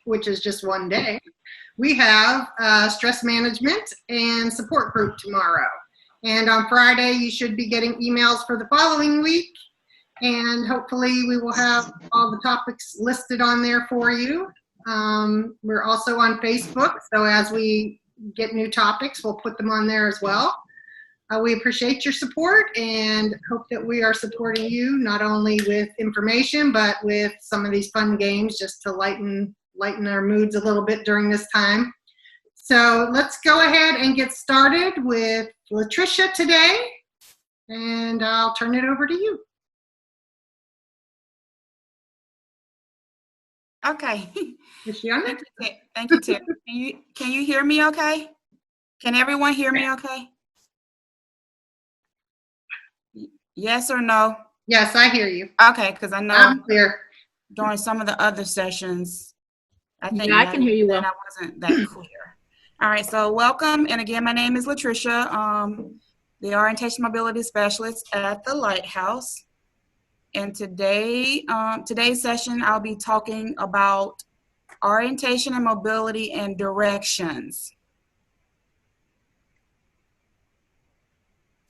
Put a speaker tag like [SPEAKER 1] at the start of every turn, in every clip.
[SPEAKER 1] which is just one day, we have stress management and support group tomorrow. And on Friday, you should be getting emails for the following week. And hopefully we will have all the topics listed on there for you. We're also on Facebook, so as we get new topics, we'll put them on there as well. We appreciate your support and hope that we are supporting you not only with information, but with some of these fun games just to lighten our moods a little bit during this time. So let's go ahead and get started with Latricia today, and I'll turn it over to you.
[SPEAKER 2] Okay.
[SPEAKER 1] Is she on there?
[SPEAKER 2] Thank you, Terry. Can you hear me okay? Can everyone hear me okay? Yes or no?
[SPEAKER 1] Yes, I hear you.
[SPEAKER 2] Okay, because I know
[SPEAKER 1] I'm clear.
[SPEAKER 2] during some of the other sessions, I think
[SPEAKER 3] I can hear you well.
[SPEAKER 2] I wasn't that clear. All right, so welcome. And again, my name is Latricia, the Orientation Mobility Specialist at the Lighthouse. And today's session, I'll be talking about orientation and mobility and directions.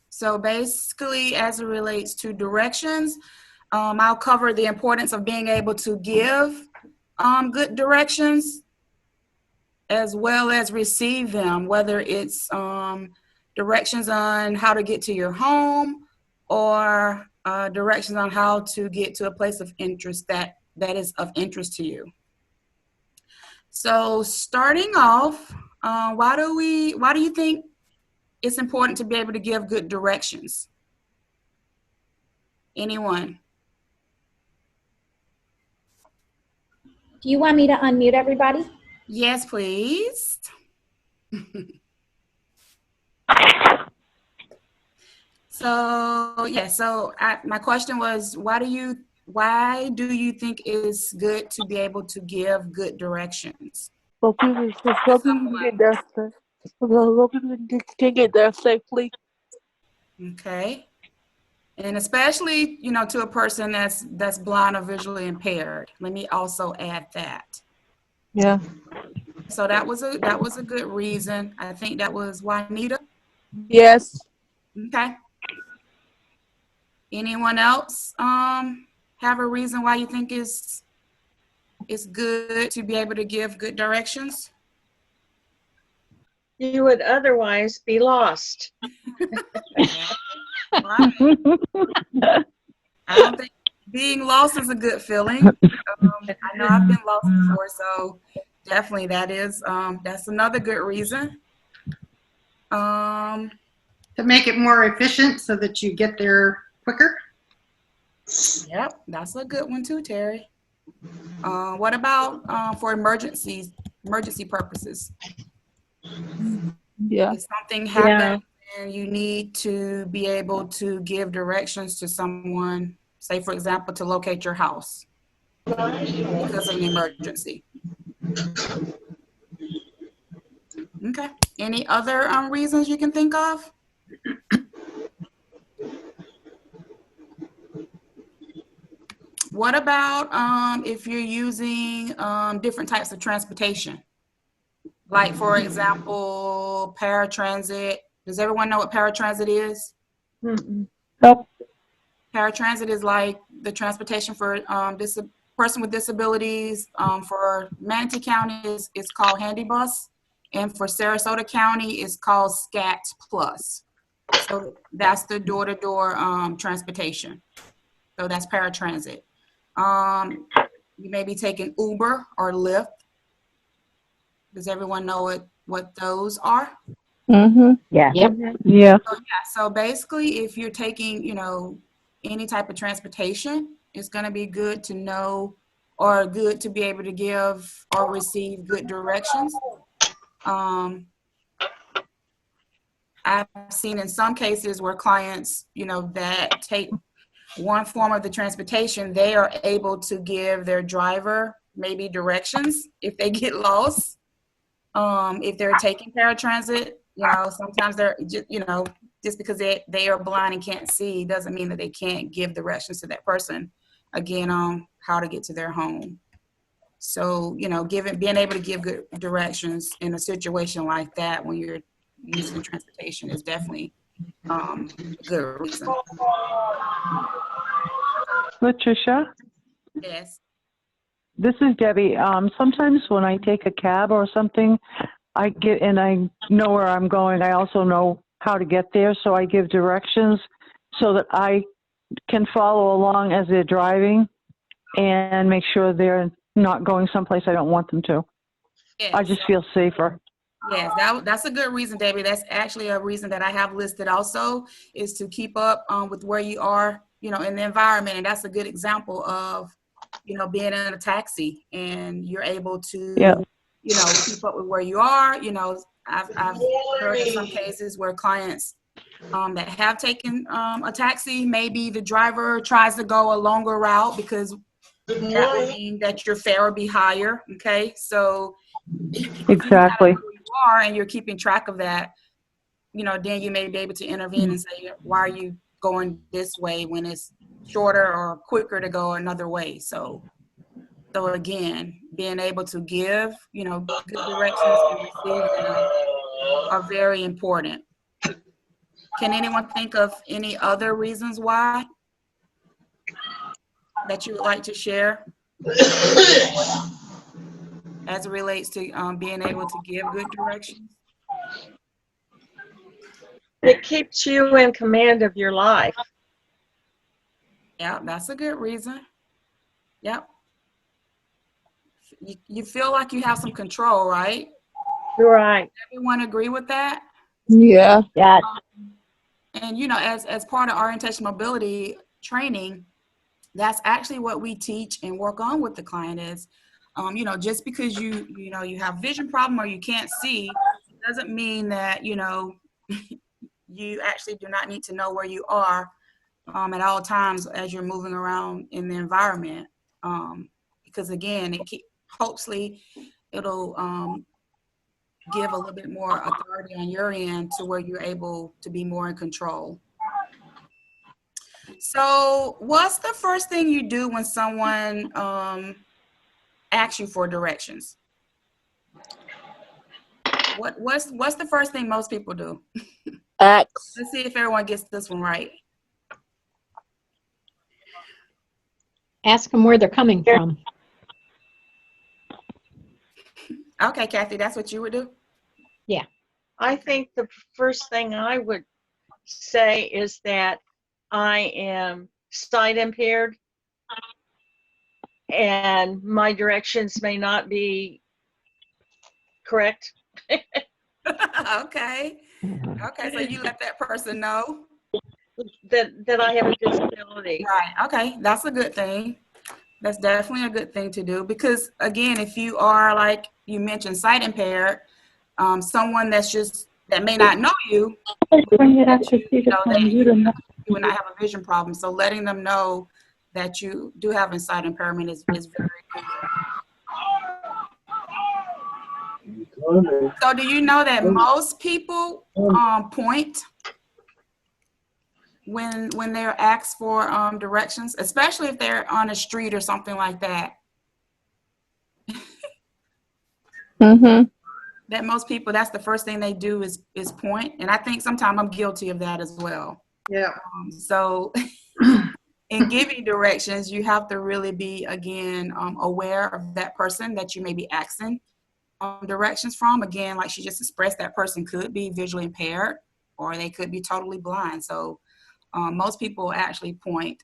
[SPEAKER 2] So basically, as it relates to directions, I'll cover the importance of being able to give good directions as well as receive them, whether it's directions on how to get to your home or directions on how to get to a place of interest that is of interest to you. So starting off, why do you think it's important to be able to give good directions? Anyone?
[SPEAKER 3] Do you want me to unmute everybody?
[SPEAKER 2] Yes, please. My question was, why do you think it's good to be able to give good directions?
[SPEAKER 4] So people can get there safely.
[SPEAKER 2] Okay. And especially, to a person that's blind or visually impaired. Let me also add that.
[SPEAKER 4] Yeah.
[SPEAKER 2] So that was a good reason. I think that was Juanita.
[SPEAKER 4] Yes.
[SPEAKER 2] Okay. Anyone else have a reason why you think it's good to be able to give good directions?
[SPEAKER 5] You would otherwise be lost.
[SPEAKER 2] Right. I don't think being lost is a good feeling. I know I've been lost before, so definitely that's another good reason.
[SPEAKER 1] To make it more efficient so that you get there quicker.
[SPEAKER 2] Yep, that's a good one too, Terry. What about for emergency purposes?
[SPEAKER 4] Yeah.
[SPEAKER 2] If something happens and you need to be able to give directions to someone, say for example, to locate your house because of an emergency. Okay. Any other reasons you can think of? What about if you're using different types of transportation? Like, for example, paratransit. Does everyone know what paratransit is?
[SPEAKER 4] Nope.
[SPEAKER 2] Paratransit is like the transportation for person with disabilities. For Manatee County, it's called Handy Bus. And for Sarasota County, it's called SCAT Plus. So that's the door-to-door transportation. So that's paratransit. You may be taking Uber or Lyft. Does everyone know what those are?
[SPEAKER 4] Mm-hmm.
[SPEAKER 3] Yeah.
[SPEAKER 4] Yep. Yeah.
[SPEAKER 2] So basically, if you're taking, any type of transportation, it's going to be good to know or good to be able to give or receive good directions. I've seen in some cases where clients, that take one form of the transportation, they are able to give their driver maybe directions if they get lost. If they're taking paratransit, sometimes they're, just because they are blind and can't see doesn't mean that they can't give directions to that person, again, on how to get to their home. So, being able to give good directions in a situation like that when you're using transportation is definitely a good reason.
[SPEAKER 4] Patricia,
[SPEAKER 2] Yes.
[SPEAKER 4] this is Debbie. Sometimes when I take a cab or something, I know where I'm going. I also know how to get there, so I give directions so that I can follow along as they're driving and make sure they're not going someplace I don't want them to.
[SPEAKER 2] Yes.
[SPEAKER 4] I just feel safer.
[SPEAKER 2] Yes, that's a good reason, Debbie. That's actually a reason that I have listed also, is to keep up with where you are, in the environment. And that's a good example of, being in a taxi and you're able to, keep up with where you are. I've heard in some cases where clients that have taken a taxi, maybe the driver tries to go a longer route because that would mean that your fare will be higher. Okay, so
[SPEAKER 4] Exactly.
[SPEAKER 2] who you are and you're keeping track of that, then you may be able to intervene and say, why are you going this way when it's shorter or quicker to go another way? So again, being able to give, good directions and receive them are very important. Can anyone think of any other reasons why that you would like to share as it relates to being able to give good directions?
[SPEAKER 5] It keeps you in command of your life.
[SPEAKER 2] Yeah, that's a good reason. Yep. You feel like you have some control, right?
[SPEAKER 5] Right.
[SPEAKER 2] Everyone agree with that?
[SPEAKER 4] Yeah.
[SPEAKER 3] Yes.
[SPEAKER 2] And as part of orientation mobility training, that's actually what we teach and work on with the client is, just because you have vision problem or you can't see, doesn't mean that, you actually do not need to know where you are at all times as you're moving around in the environment. Because again, hopefully it'll give a little bit more authority on your end to where you're able to be more in control. So what's the first thing you do when someone asks you for directions? What's the first thing most people do?
[SPEAKER 4] X.
[SPEAKER 2] Let's see if everyone gets this one right.
[SPEAKER 3] Ask them where they're coming from.
[SPEAKER 2] Okay, Kathy, that's what you would do?
[SPEAKER 3] Yeah.
[SPEAKER 5] I think the first thing I would say is that I am sight impaired and my directions may not be correct.
[SPEAKER 2] Okay. Okay, so you let that person know?
[SPEAKER 5] That I have a disability.
[SPEAKER 2] Right, okay, that's a good thing. That's definitely a good thing to do because, again, if you are, like you mentioned, sight impaired, someone that may not know you, you would not have a vision problem. So letting them know that you do have a sight impairment is very good. So do you know that most people point when they're asked for directions, especially if they're on a street or something like that?
[SPEAKER 4] Mm-hmm.
[SPEAKER 2] That most people, that's the first thing they do is point. And I think sometimes I'm guilty of that as well.
[SPEAKER 1] Yeah.
[SPEAKER 2] So in giving directions, you have to really be, again, aware of that person that you may be asking directions from. Again, like she just expressed, that person could be visually impaired or they could be totally blind. So most people actually point.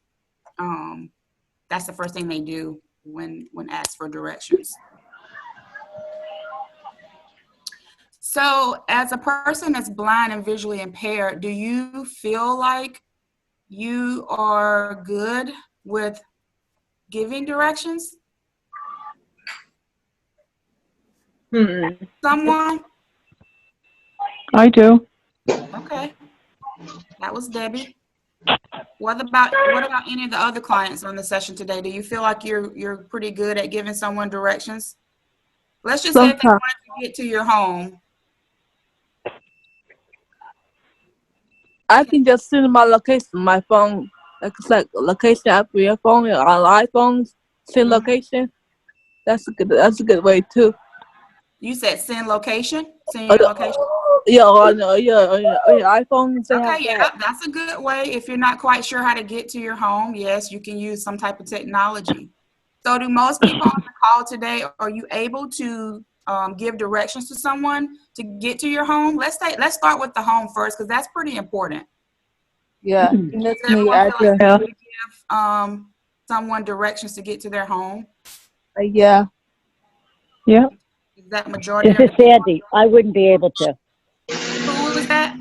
[SPEAKER 2] That's the first thing they do when asked for directions. So as a person that's blind and visually impaired, do you feel like you are good with giving directions? Someone?
[SPEAKER 4] I do.
[SPEAKER 2] Okay. That was Debbie. What about any of the other clients on the session today? Do you feel like you're pretty good at giving someone directions? Let's just say if they wanted to get to your home.
[SPEAKER 6] I can just send my location, my phone, like it's like location app for your phone, on iPhones, send location. That's a good way too.
[SPEAKER 2] You said send location? Send your location?
[SPEAKER 6] Yeah, on iPhones they have
[SPEAKER 2] Okay, yeah,
[SPEAKER 6] that.
[SPEAKER 2] that's a good way. If you're not quite sure how to get to your home, yes, you can use some type of technology. So do most people on the call today, are you able to give directions to someone to get to your home? Let's start with the home first, because that's pretty important.
[SPEAKER 6] Yeah,
[SPEAKER 2] Does
[SPEAKER 6] that's me
[SPEAKER 2] everyone feel like
[SPEAKER 6] address.
[SPEAKER 2] they're able to give someone directions to get to their home?
[SPEAKER 6] Yeah.
[SPEAKER 4] Yeah.
[SPEAKER 2] Is that majority
[SPEAKER 7] This
[SPEAKER 2] of
[SPEAKER 7] is
[SPEAKER 2] the people?
[SPEAKER 7] Sandy. I wouldn't be able to.
[SPEAKER 2] Who was that?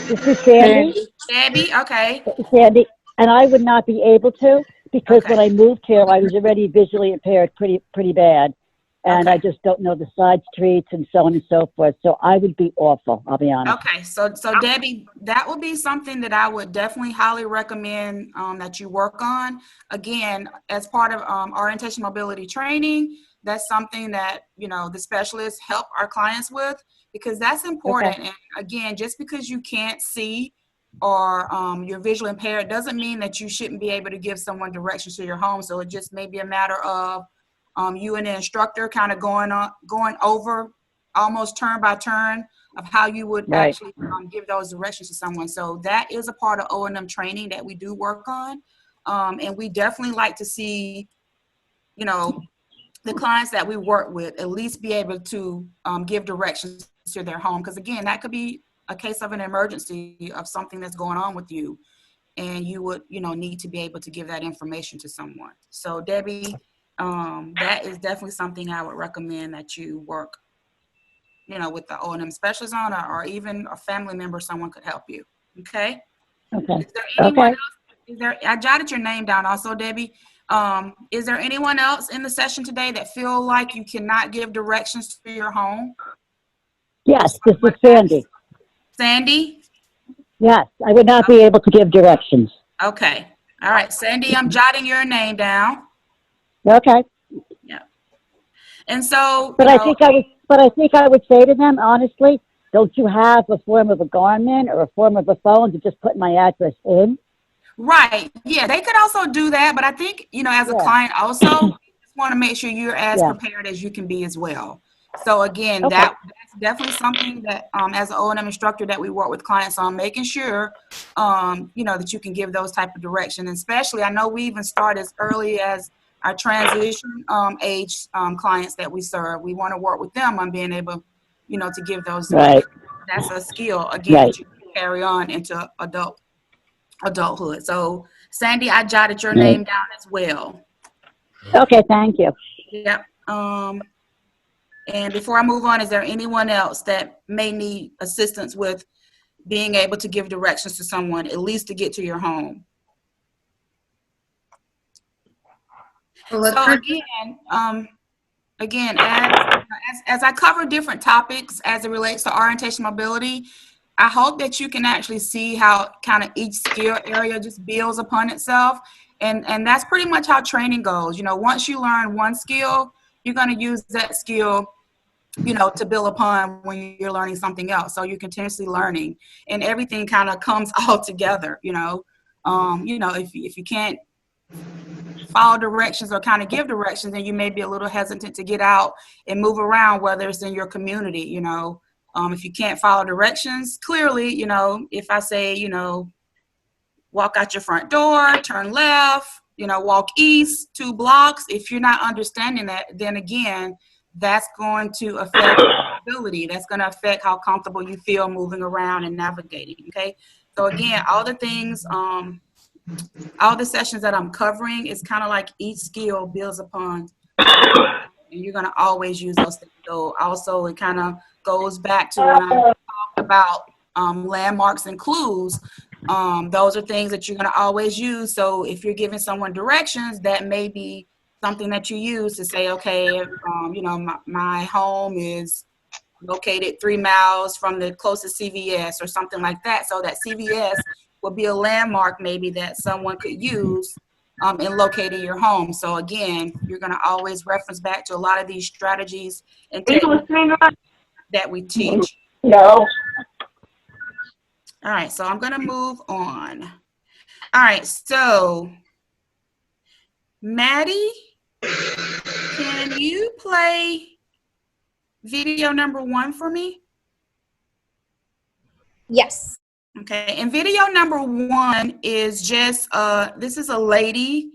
[SPEAKER 7] This is Sandy.
[SPEAKER 2] Debbie? Okay.
[SPEAKER 7] Sandy. And I would not be able to because
[SPEAKER 2] Okay.
[SPEAKER 7] when I moved here, I was already visually impaired pretty bad. And
[SPEAKER 2] Okay.
[SPEAKER 7] I just don't know the side streets and so on and so forth. So I would be awful, I'll be honest.
[SPEAKER 2] Okay, so Debbie, that would be something that I would definitely highly recommend that you work on. Again, as part of orientation mobility training, that's something that, you know, the specialists help our clients with, because that's important.
[SPEAKER 7] Okay.
[SPEAKER 2] And again, just because you can't see or you're visually impaired doesn't mean that you shouldn't be able to give someone directions to your home. So it just may be a matter of you and the instructor kind of going over almost turn by turn of how you would
[SPEAKER 7] Right.
[SPEAKER 2] actually give those directions to someone. So that is a part of O&M training that we do work on. And we definitely like to see, you know, the clients that we work with at least be able to give directions to their home. Because again, that could be a case of an emergency of something that's going on with you. And you would, you know, need to be able to give that information to someone. So Debbie, that is definitely something I would recommend that you work, you know, with the O&M specialist on, or even a family member, someone could help you. Okay.
[SPEAKER 7] Okay.
[SPEAKER 2] Is there anyone
[SPEAKER 7] Okay.
[SPEAKER 2] else? I jotted your name down also, Debbie. Is there anyone else in the session today that feel like you cannot give directions to your home?
[SPEAKER 7] Yes, this is Sandy.
[SPEAKER 2] Sandy?
[SPEAKER 7] Yes, I would not be able to give directions.
[SPEAKER 2] Okay. All right, Sandy, I'm jotting your name down.
[SPEAKER 7] Okay.
[SPEAKER 2] Yeah. And so,
[SPEAKER 7] But I think I would say to them, honestly, don't you have a form of a Garmin or a form of a phone to just put my address in?
[SPEAKER 2] right. Yeah, they could also do that. But I think, you know, as a
[SPEAKER 7] Yeah.
[SPEAKER 2] client also, you just want to make sure you're as
[SPEAKER 7] Yeah.
[SPEAKER 2] prepared as you can be as well. So again,
[SPEAKER 7] Okay.
[SPEAKER 2] that's definitely something that as an O&M instructor that we work with clients on, making sure, you know, that you can give those type of direction. And especially, I know we even start as early as our transition age clients that we serve. We want to work with them on being able, you know, to give those directions.
[SPEAKER 7] Right.
[SPEAKER 2] That's a skill, again,
[SPEAKER 7] Right.
[SPEAKER 2] that you can carry on into adulthood. So Sandy, I jotted your
[SPEAKER 7] Right.
[SPEAKER 2] name down as well.
[SPEAKER 7] Okay, thank you.
[SPEAKER 2] Yep. And before I move on, is there anyone else that may need assistance with being able to give directions to someone, at least to get to your home?
[SPEAKER 1] Well,
[SPEAKER 2] So again, as I cover different topics as it relates to orientation mobility, I hope that you can actually see how kind of each skill area just builds upon itself. And that's pretty much how training goes. You know, once you learn one skill, you're going to use that skill, you know, to build upon when you're learning something else. So you're continuously learning, and everything kind of comes all together, you know. If you can't follow directions or kind of give directions, then you may be a little hesitant to get out and move around, whether it's in your community, you know. If you can't follow directions clearly, you know, if I say, you know, walk out your front door, turn left, you know, walk east 2 blocks, if you're not understanding that, then again, that's going to affect your ability. That's going to affect how comfortable you feel moving around and navigating. Okay. So again, all the things, all the sessions that I'm covering is kind of like each skill builds upon, and you're going to always use those things. So also it kind of goes back to when I talked about landmarks and clues. Those are things that you're going to always use. So if you're giving someone directions, that may be something that you use to say, okay, you know, my home is located 3 miles from the closest CVS or something like that. So that CVS will be a landmark maybe that someone could use in locating your home. So again, you're going to always reference back to a lot of these strategies and techniques that we teach.
[SPEAKER 7] No.
[SPEAKER 2] All right, so I'm going to move on. All right, so Maddie, Can you play video number 1 for me?
[SPEAKER 3] Yes.
[SPEAKER 2] Okay, and video number 1 is just, this is a lady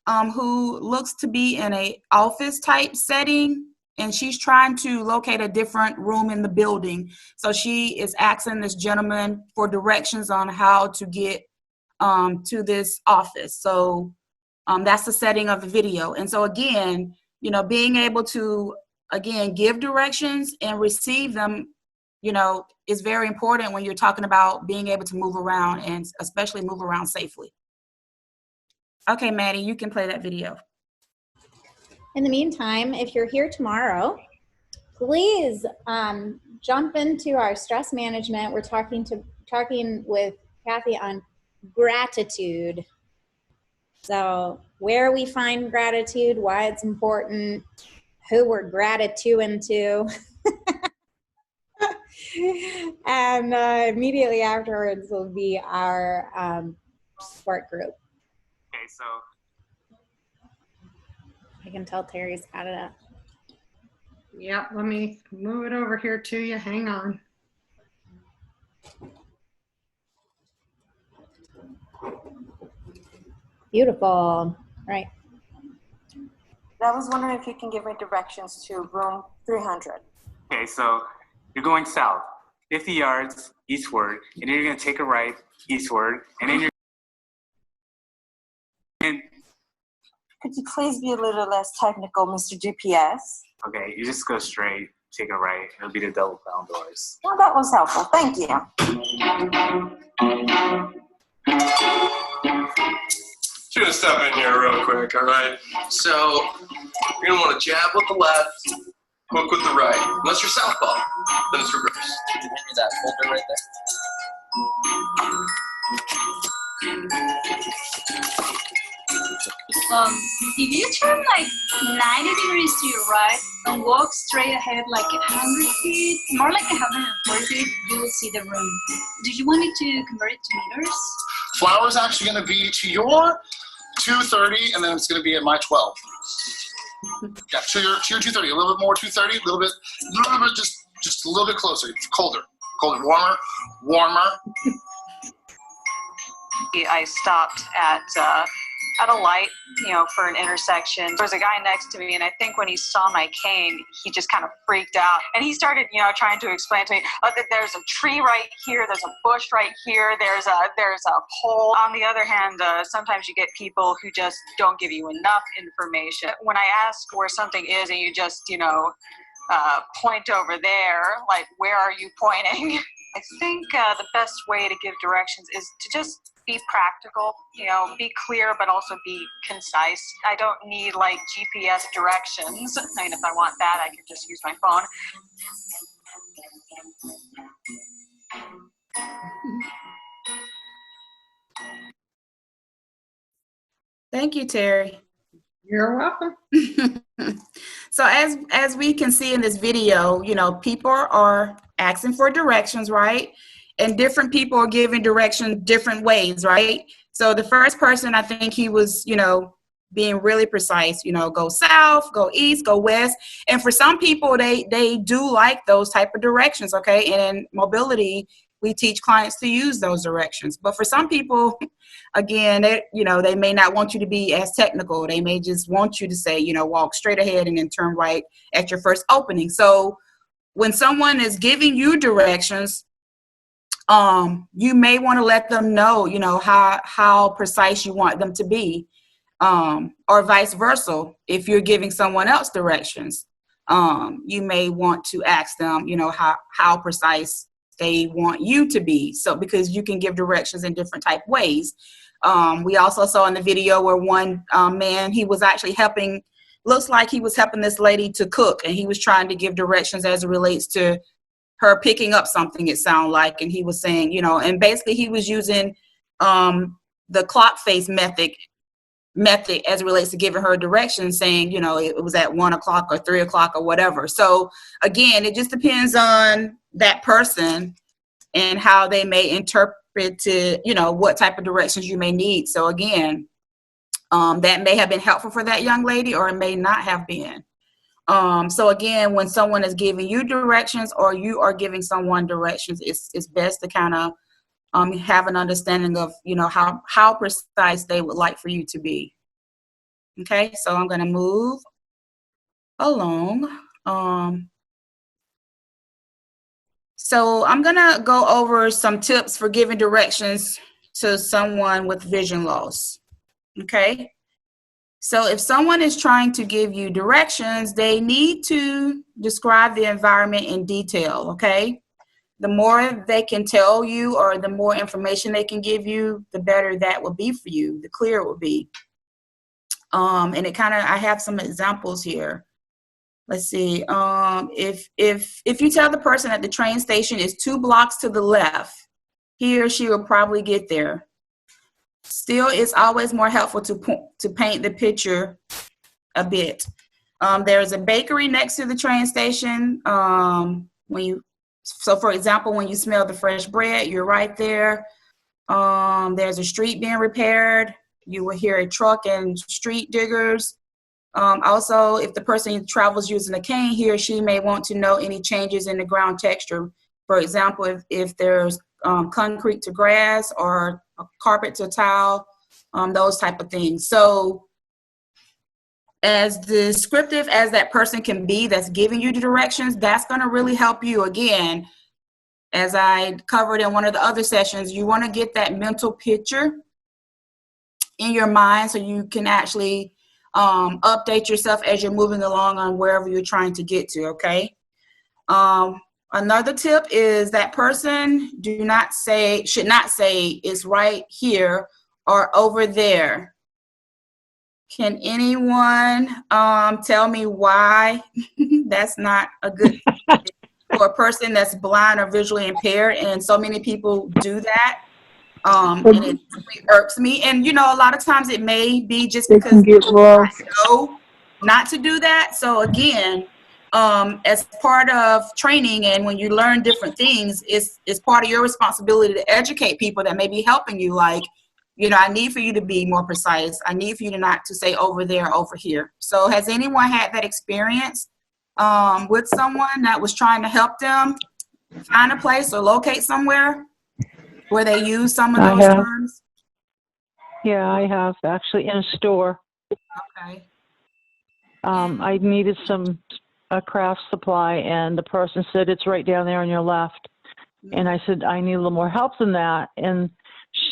[SPEAKER 2] who looks to be in a office type setting, and she's trying to locate a different room in the building. So she is asking this gentleman for directions on how to get to this office. So that's the setting of the video. And so again, you know, being able to, again, give directions and receive them, you know, is very important when you're talking about being able to move around, and especially move around safely. Okay, Maddie, you can play that video.
[SPEAKER 3] In the meantime, if you're here tomorrow, please jump into our stress management. We're talking with Kathy on gratitude. So where we find gratitude, why it's important, who we're gratitude to. And immediately afterwards will be our support group.
[SPEAKER 8] Okay, so
[SPEAKER 3] I can tell Terry's got it up.
[SPEAKER 1] Yep, let me move it over here to you. Hang on.
[SPEAKER 3] Beautiful. Right.
[SPEAKER 9] I was wondering if you can give me directions to room 300.
[SPEAKER 8] okay, so you're going south, 50 yards eastward, and then you're gonna take a right eastward, and then
[SPEAKER 9] Could you please be a little less technical, Mr. GPS?
[SPEAKER 8] okay, you just go straight, take a right, it'll be the double bound doors.
[SPEAKER 9] Well, that was helpful. Thank you.
[SPEAKER 10] Just gonna step in here real quick, all right? So you're gonna want to jab with the left, hook with the right. Unless you're southpaw, then it's reverse. Can you hand me that folder right
[SPEAKER 11] If you turn like 90 degrees to your right and walk straight ahead like 100 feet, more like 140 feet, you will see the room. Do you want me to convert it to meters?
[SPEAKER 10] Flower's actually gonna be to your 230, and then it's gonna be at my 12. Yeah, to your 230, a little bit more 230, a little bit, just a little bit closer. It's colder, warmer.
[SPEAKER 12] I stopped at a light, you know, for an intersection. There was a guy next to me, and I think when he saw my cane, he just kind of freaked out. And he started, you know, trying to explain to me, oh, that there's a tree right here, there's a bush right here, there's a pole. On the other hand, sometimes you get people who just don't give you enough information. When I ask where something is and you just, you know, point over there, like, where are you pointing? I think the best way to give directions is to just be practical, you know, be clear, but also be concise. I don't need like GPS directions. I mean, if I want that, I can just use my phone.
[SPEAKER 2] Thank you, Terry.
[SPEAKER 1] You're welcome.
[SPEAKER 2] So as we can see in this video, you know, people are asking for directions, right? And different people are giving direction different ways, right? So the first person, I think he was, you know, being really precise, you know, go south, go east, go west. And for some people, they do like those type of directions, okay? And in mobility, we teach clients to use those directions. But for some people, again, they may not want you to be as technical. They may just want you to say, you know, walk straight ahead and then turn right at your first opening. So when someone is giving you directions, you may want to let them know, you know, how precise you want them to be, or vice versa. If you're giving someone else directions, you may want to ask them, you know, how precise they want you to be. So because you can give directions in different type ways. We also saw in the video where one man, he was actually looks like he was helping this lady to cook, and he was trying to give directions as it relates to her picking up something, it sounded like. And he was saying, you know, and basically he was using the clock face method as it relates to giving her directions, saying, you know, it was at 1 o'clock or 3 o'clock or whatever. So again, it just depends on that person and how they may interpret it, you know, what type of directions you may need. So again, that may have been helpful for that young lady, or it may not have been. So again, when someone is giving you directions or you are giving someone directions, it's best to kind of have an understanding of, how precise they would like for you to be. Okay, so I'm going to move along. So I'm going to go over some tips for giving directions to someone with vision loss. Okay, so if someone is trying to give you directions, they need to describe the environment in detail. Okay, the more they can tell you or the more information they can give you, the better that will be for you, the clearer it will be. And it kind of, I have some examples here. Let's see. If you tell the person that the train station is 2 blocks to the left, he or she will probably get there. Still, it's always more helpful to paint the picture a bit. There's a bakery next to the train station. So for example, when you smell the fresh bread, you're right there. There's a street being repaired. You will hear a truck and street diggers. Also, if the person travels using a cane, he or she may want to know any changes in the ground texture. For example, if there's concrete to grass or a carpet to tile, those type of things. So as descriptive as that person can be that's giving you the directions, that's going to really help you. Again, as I covered in one of the other sessions, you want to get that mental picture in your mind so you can actually update yourself as you're moving along on wherever you're trying to get to, okay? Another tip is that person should not say it's right here or over there. Can anyone tell me why that's not a good for a person that's blind or visually impaired? And so many people do that. And it really irks me. And, a lot of times it may be just because I know not to do that. So again, as part of training and when you learn different things, it's part of your responsibility to educate people that may be helping you. Like, I need for you to be more precise. I need for you to not to say over there, over here. So has anyone had that experience with someone that was trying to help them find a place or locate somewhere where they use some of those terms?
[SPEAKER 4] Yeah, I have, actually, in a store.
[SPEAKER 2] Okay.
[SPEAKER 4] I needed a craft supply, and the person said, it's right down there on your left. And I said, I need a little more help than that. And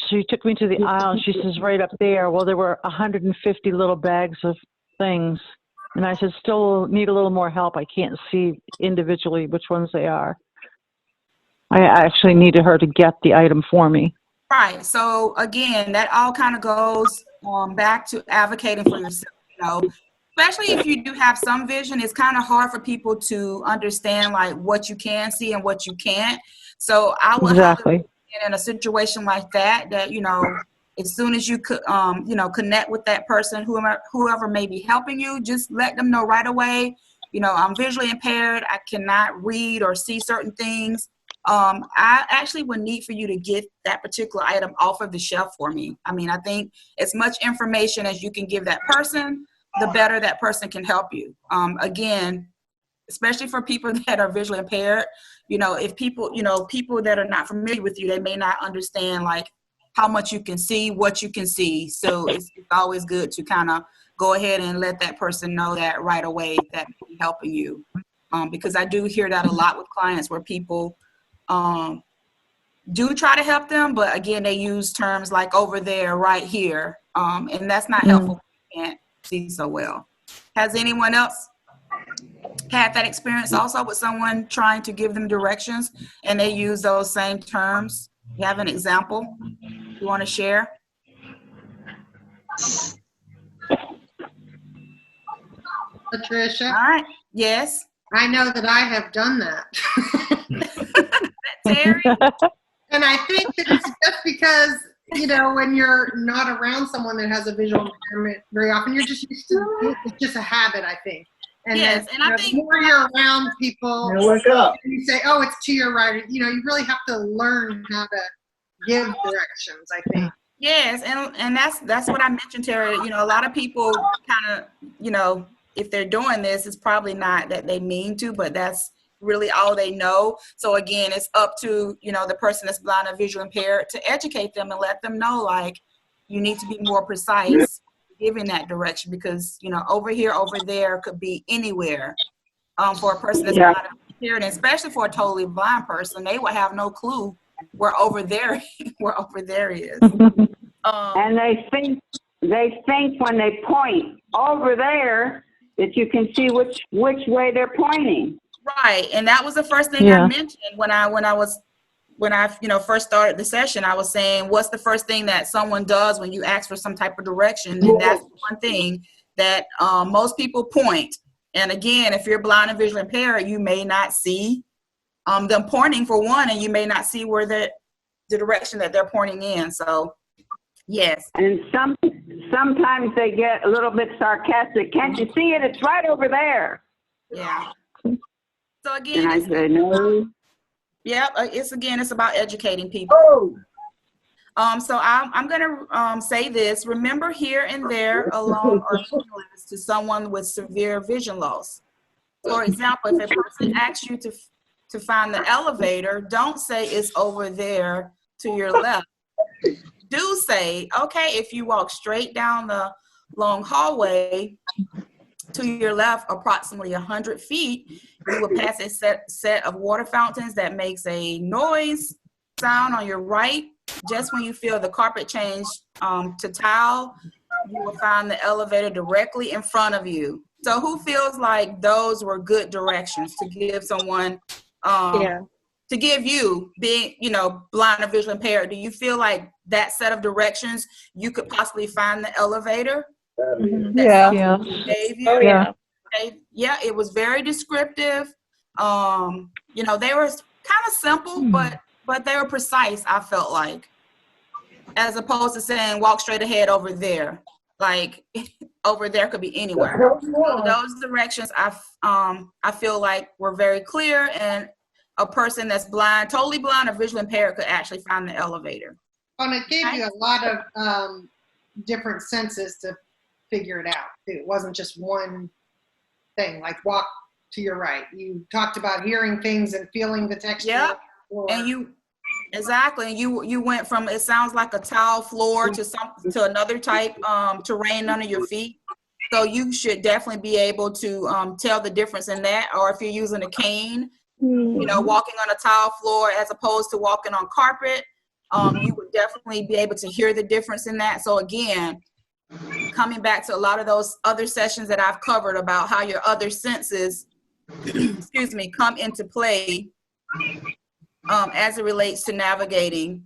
[SPEAKER 4] she took me to the aisle, and she says, right up there. Well, there were 150 little bags of things. And I said, still need a little more help. I can't see individually which ones they are. I actually needed her to get the item for me.
[SPEAKER 2] Right. So again, that all kind of goes back to advocating for yourself. Especially if you do have some vision, it's kind of hard for people to understand like what you can see and what you can't. So I would
[SPEAKER 4] exactly
[SPEAKER 2] in a situation like that, as soon as you could, connect with that person, whoever may be helping you, just let them know right away. I'm visually impaired. I cannot read or see certain things. I actually would need for you to get that particular item off of the shelf for me. I mean, I think as much information as you can give that person, the better that person can help you. Again, especially for people that are visually impaired, if people that are not familiar with you, they may not understand like how much you can see, what you can see. So it's always good to kind of go ahead and let that person know that right away that they're helping you. Because I do hear that a lot with clients where people do try to help them, but again, they use terms like over there, right here, and that's not helpful. You can't see so well. Has anyone else had that experience also with someone trying to give them directions and they use those same terms? You have an example you want to share?
[SPEAKER 1] Patricia?
[SPEAKER 2] All right. Yes.
[SPEAKER 1] I know that I have done that.
[SPEAKER 2] Terry?
[SPEAKER 1] And I think that it's just because, when you're not around someone that has a visual impairment very often, you're just used to it. It's just a habit, I think. And
[SPEAKER 2] yes,
[SPEAKER 1] then,
[SPEAKER 2] and I think
[SPEAKER 1] the more you're around people,
[SPEAKER 10] wake up.
[SPEAKER 1] And you say, oh, it's to your right. You really have to learn how to give directions, I think.
[SPEAKER 2] Yes, and that's what I mentioned, Terry. You know, a lot of people kind of, you know, if they're doing this, it's probably not that they mean to, but that's really all they know. So again, it's up to, you know, the person that's blind or visually impaired to educate them and let them know, like, you need to be more precise giving that direction, because, you know, over here, over there could be anywhere. For a person that's blind or impaired, and especially for a totally blind person, they would have no clue where over there is.
[SPEAKER 13] And they think when they point over there that you can see which way they're pointing.
[SPEAKER 2] Right, and that was the first thing I mentioned when I you know, first started the session. I was saying, what's the first thing that someone does when you ask for some type of direction? And that's one thing that most people point. And again, if you're blind and visually impaired, you may not see them pointing, for one, and you may not see where the direction that they're pointing in. So, yes.
[SPEAKER 13] And sometimes they get a little bit sarcastic. Can't you see it? It's right over there.
[SPEAKER 2] Yeah. So again,
[SPEAKER 13] and I say no.
[SPEAKER 2] Yeah, it's about educating people. So I'm gonna say this. Remember, here and there alone are meaningless to someone with severe vision loss. For example, if a person asks you to find the elevator, don't say it's over there to your left. Do say, okay, if you walk straight down the long hallway to your left approximately 100 feet, you will pass a set of water fountains that makes a noise sound on your right. Just when you feel the carpet change to tile, you will find the elevator directly in front of you. So who feels like those were good directions to give someone, to give you, being, you know, blind or visually impaired? Do you feel like that set of directions, you could possibly find the elevator?
[SPEAKER 6] Yeah.
[SPEAKER 2] Gave you?
[SPEAKER 6] Oh, yeah.
[SPEAKER 2] Yeah, it was very descriptive. You know, they were kind of simple, but they were precise, I felt like, as opposed to saying walk straight ahead over there. Like, over there could be anywhere. So those directions I feel like were very clear, and a person that's blind, totally blind or visually impaired, could actually find the elevator.
[SPEAKER 1] And it gave you a lot of different senses to figure it out. It wasn't just one thing, like walk to your right. You talked about hearing things and feeling the texture.
[SPEAKER 2] Yeah, and you went from, it sounds like a tile floor to another type terrain under your feet. So you should definitely be able to tell the difference in that. Or if you're using a cane, you know, walking on a tile floor as opposed to walking on carpet, you would definitely be able to hear the difference in that. So again, coming back to a lot of those other sessions that I've covered about how your other senses, excuse me, come into play as it relates to navigating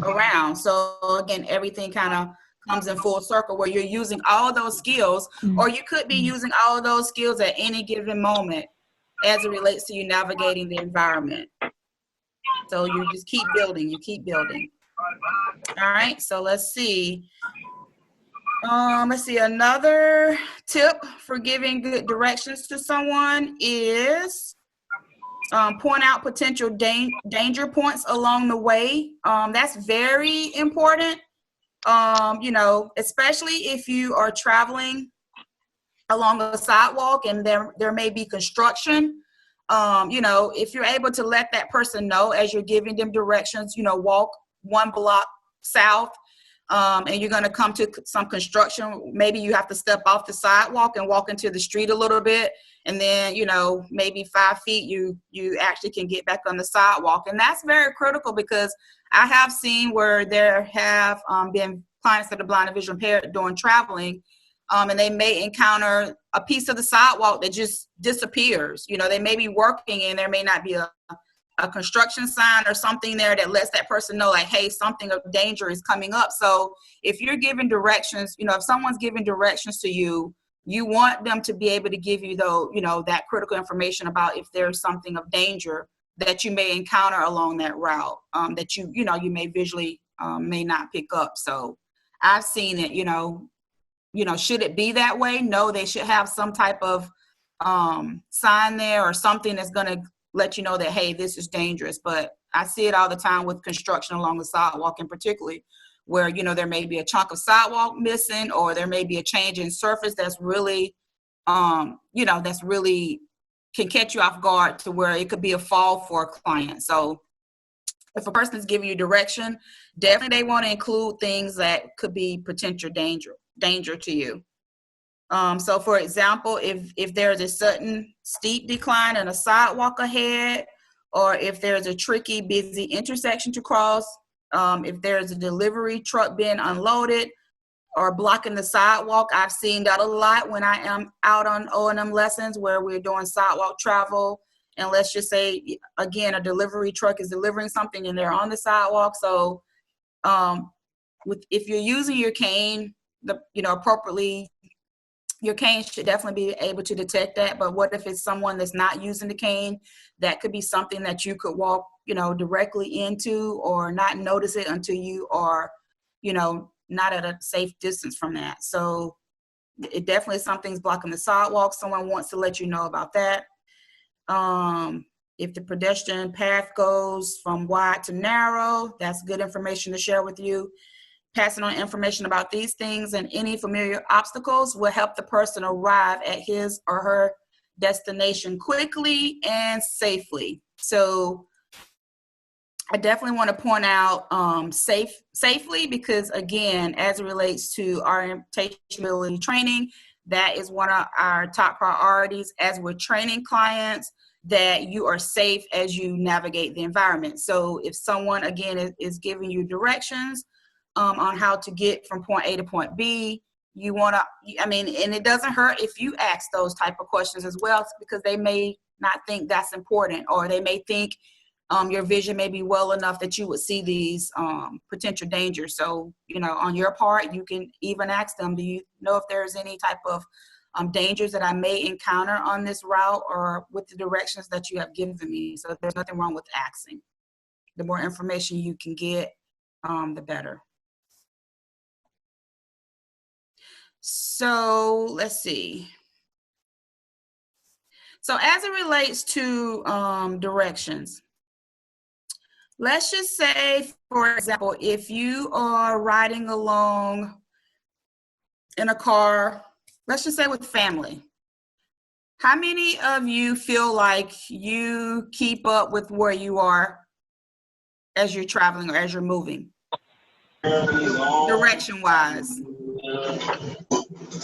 [SPEAKER 2] around. So again, everything kind of comes in full circle where you're using all of those skills, or you could be using all of those skills at any given moment as it relates to you navigating the environment. So you just keep building, you keep building. All right, so let's see. Another tip for giving good directions to someone is point out potential danger points along the way. That's very important, you know, especially if you are traveling along a sidewalk and there may be construction. You know, if you're able to let that person know as you're giving them directions, you know, walk 1 block south, and you're going to come to some construction. Maybe you have to step off the sidewalk and walk into the street a little bit. And then, you know, maybe 5 feet, you actually can get back on the sidewalk. And that's very critical, because I have seen where there have been clients that are blind and visually impaired doing traveling, and they may encounter a piece of the sidewalk that just disappears. You know, they may be working and there may not be a construction sign or something there that lets that person know, like, hey, something of danger is coming up. So if you're giving directions, you know, if someone's giving directions to you, you want them to be able to give you, though, you know, that critical information about if there's something of danger that you may encounter along that route, that you may visually may not pick up. So I've seen it, you know, should it be that way? No, they should have some type of sign there or something that's going to let you know that, hey, this is dangerous. But I see it all the time with construction along the sidewalk, and particularly where, you know, there may be a chunk of sidewalk missing, or there may be a change in surface that's really, you know, that's really can catch you off guard to where it could be a fall for a client. So if a person is giving you direction, definitely they want to include things that could be potential danger to you. So for example, if there's a sudden steep decline in a sidewalk ahead, or if there's a tricky, busy intersection to cross, if there's a delivery truck being unloaded or blocking the sidewalk. I've seen that a lot when I am out on O&M lessons where we're doing sidewalk travel. And let's just say, again, a delivery truck is delivering something and they're on the sidewalk. So if you're using your cane, appropriately, your cane should definitely be able to detect that. But what if it's someone that's not using the cane? That could be something that you could walk, directly into, or not notice it until you are, not at a safe distance from that. So it definitely, something's blocking the sidewalk. Someone wants to let you know about that. If the pedestrian path goes from wide to narrow, that's good information to share with you. Passing on information about these things and any familiar obstacles will help the person arrive at his or her destination quickly and safely. So I definitely want to point out safely, because again, as it relates to orientation ability training, that is one of our top priorities as we're training clients, that you are safe as you navigate the environment. So if someone, again, is giving you directions on how to get from point A to point B, you want to, and it doesn't hurt if you ask those type of questions as well, because they may not think that's important, or they may think your vision may be well enough that you would see these potential dangers. So, on your part, you can even ask them, do you know if there's any type of dangers that I may encounter on this route or with the directions that you have given me? So there's nothing wrong with asking. The more information you can get, the better. So let's see. So as it relates to directions, let's just say, for example, if you are riding along in a car, let's just say with family, how many of you feel like you keep up with where you are as you're traveling or as you're moving, direction-wise?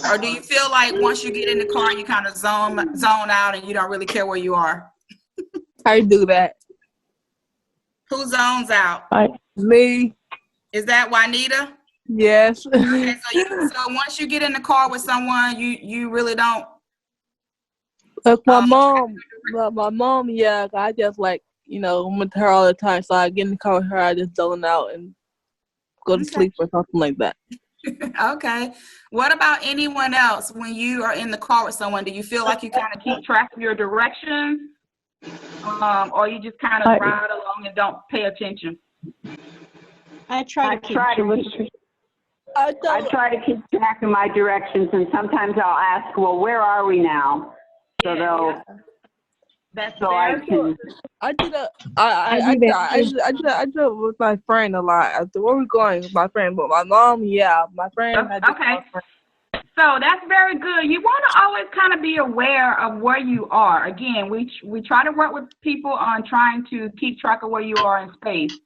[SPEAKER 2] Or do you feel like once you get in the car, you kind of zone out and you don't really care where you are?
[SPEAKER 6] I do that.
[SPEAKER 2] Who zones out?
[SPEAKER 6] Me.
[SPEAKER 2] Is that Juanita?
[SPEAKER 6] Yes.
[SPEAKER 2] Okay, so once you get in the car with someone, you really don't.
[SPEAKER 6] Like my mom, yeah, I just I'm with her all the time, so I get in the car with her, I just zone out and go to sleep or something like that.
[SPEAKER 2] Okay. What about anyone else? When you are in the car with someone, do you feel like you kind of keep track of your direction? Or you just kind of ride along and don't pay attention?
[SPEAKER 13] I try to keep track of my directions, and sometimes I'll ask, well, where are we now? So they'll.
[SPEAKER 2] That's
[SPEAKER 13] so I can.
[SPEAKER 6] I do that. I do it with my friend a lot. Where are we going with my friend? But my mom, yeah, my friend.
[SPEAKER 2] Okay. So that's very good. You want to always kind of be aware of where you are. Again, we try to work with people on trying to keep track of where you are in space,